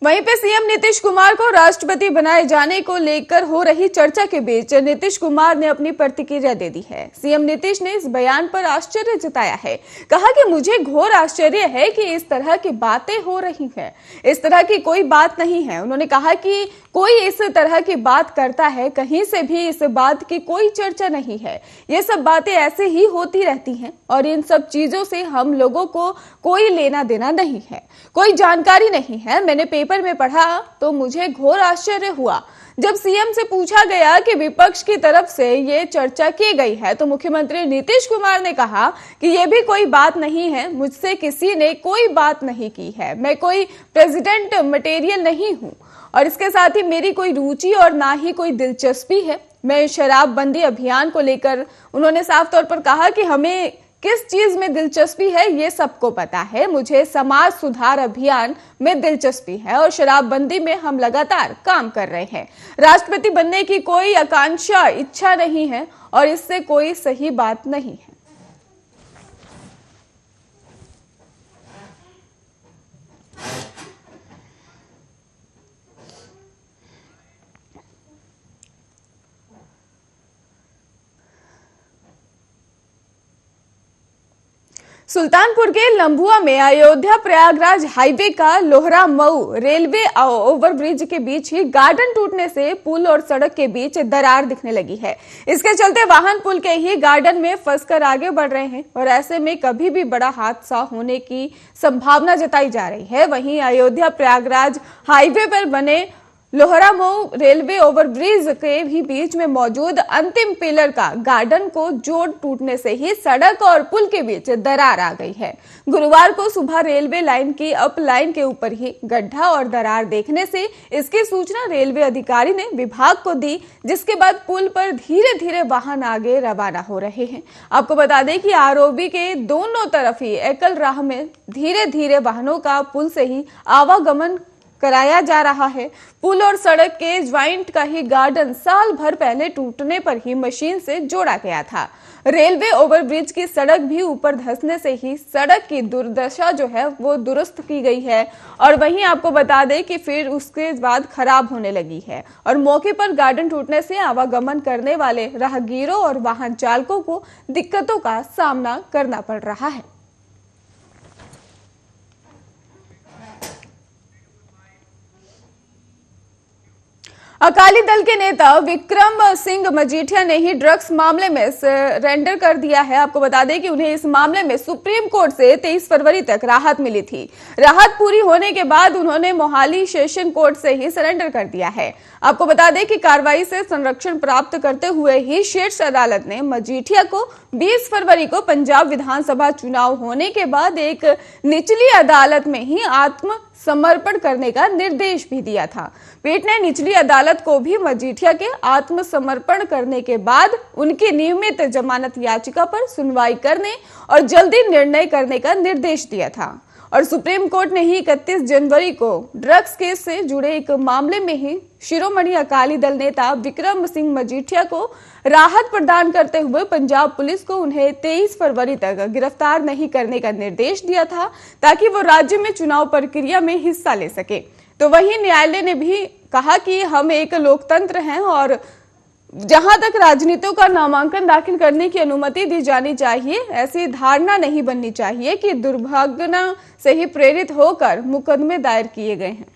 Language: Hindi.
वहीं पे सीएम नीतीश कुमार को राष्ट्रपति बनाए जाने को लेकर हो रही चर्चा के बीच नीतीश कुमार ने अपनी प्रतिक्रिया दे दी है। सीएम नीतीश ने इस बयान पर आश्चर्य जताया है। कहा कि मुझे घोर आश्चर्य है कि इस तरह की बातें हो रही हैं। इस तरह की कोई बात नहीं है। उन्होंने कहा कि कोई इस तरह की बात करता है, कहीं से भी इस बात की कोई चर्चा नहीं है। ये सब बातें ऐसे ही होती रहती हैं और इन सब चीजों से हम लोगों को कोई लेना देना नहीं है, कोई जानकारी नहीं है। मैंने पेपर में पढ़ा तो मुझे घोर आश्चर्य हुआ। जब सीएम से पूछा गया कि विपक्ष की तरफ से ये चर्चा की गई है तो मुख्यमंत्री नीतीश कुमार ने कहा कि ये भी कोई बात नहीं है, मुझसे किसी ने कोई बात नहीं की है, मैं कोई प्रेसिडेंट मटेरियल नहीं हूं और इसके साथ ही मेरी कोई रुचि और ना ही कोई दिलचस्पी है। मैं शराबबंदी अभियान को लेकर उन्होंने साफ तौर पर कहा कि हमें किस चीज में दिलचस्पी है ये सबको पता है। मुझे समाज सुधार अभियान में दिलचस्पी है और शराबबंदी में हम लगातार काम कर रहे हैं। राष्ट्रपति बनने की कोई आकांक्षा इच्छा नहीं है और इससे कोई सही बात नहीं है। सुल्तानपुर के लंबुआ में अयोध्या प्रयागराज हाईवे का लोहरा मऊ रेलवे ओवरब्रिज के बीच ही गार्डन टूटने से पुल और सड़क के बीच दरार दिखने लगी है। इसके चलते वाहन पुल के ही गार्डन में फंसकर आगे बढ़ रहे हैं और ऐसे में कभी भी बड़ा हादसा होने की संभावना जताई जा रही है। वहीं अयोध्या प्रयागराज हाईवे पर बने लोहरा मऊ रेलवे ओवरब्रिज के भी बीच में मौजूद अंतिम पिलर का गार्डन को जोड़ टूटने से ही सड़क और पुल के बीच दरार आ गई है। गुरुवार को सुबह रेलवे लाइन की अप लाइन के ऊपर ही गड्ढा और दरार देखने से इसकी सूचना रेलवे अधिकारी ने विभाग को दी, जिसके बाद पुल पर धीरे धीरे वाहन आगे रवाना हो रहे हैं। आपको बता दें कि आरओबी के दोनों तरफ ही एकल राह में धीरे धीरे वाहनों का पुल से ही आवागमन कराया जा रहा है। पुल और सड़क के ज्वाइंट का ही गार्डन साल भर पहले टूटने पर ही मशीन से जोड़ा गया था। रेलवे ओवरब्रिज की सड़क भी ऊपर धंसने से ही सड़क की दुर्दशा जो है वो दुरुस्त की गई है और वहीं आपको बता दें कि फिर उसके बाद खराब होने लगी है और मौके पर गार्डन टूटने से आवागमन करने वाले राहगीरों और वाहन चालकों को दिक्कतों का सामना करना पड़ रहा है। अकाली दल के नेता विक्रम सिंह मजीठिया ने ही ड्रग्स मामले में सरेंडर कर दिया है। आपको बता दें कि उन्हें इस मामले में सुप्रीम कोर्ट से 23 फरवरी तक राहत मिली थी। राहत पूरी होने के बाद उन्होंने मोहाली सेशन कोर्ट से ही सरेंडर कर दिया है। आपको बता दें कि कार्रवाई से संरक्षण प्राप्त करते हुए ही शीर्ष अदालत ने मजीठिया को 20 फरवरी को पंजाब विधानसभा चुनाव होने के बाद एक निचली अदालत में ही आत्मसमर्पण करने का निर्देश भी दिया था। पीठ ने निचली अदालत को भी मजीठिया के आत्मसमर्पण करने के बाद उनकी नियमित जमानत याचिका पर सुनवाई करने और जल्दी निर्णय करने का निर्देश दिया था और सुप्रीम कोर्ट ने ही 31 जनवरी को ड्रग्स केस से जुड़े एक मामले में ही शिरोमणि अकाली दल नेता विक्रम सिंह मजीठिया को राहत प्रदान करते हुए पंजाब पुलिस को उन्हें 23 फरवरी तक गिरफ्तार नहीं करने का निर्देश दिया था ताकि वो राज्य में चुनाव प्रक्रिया में हिस्सा ले सके। तो वहीं न्यायालय ने भी कहा कि हम एक लोकतंत्र हैं और जहां तक राजनीतियों का नामांकन दाखिल करने की अनुमति दी जानी चाहिए, ऐसी धारणा नहीं बननी चाहिए कि दुर्भावना से ही प्रेरित होकर मुकदमे दायर किए गए हैं।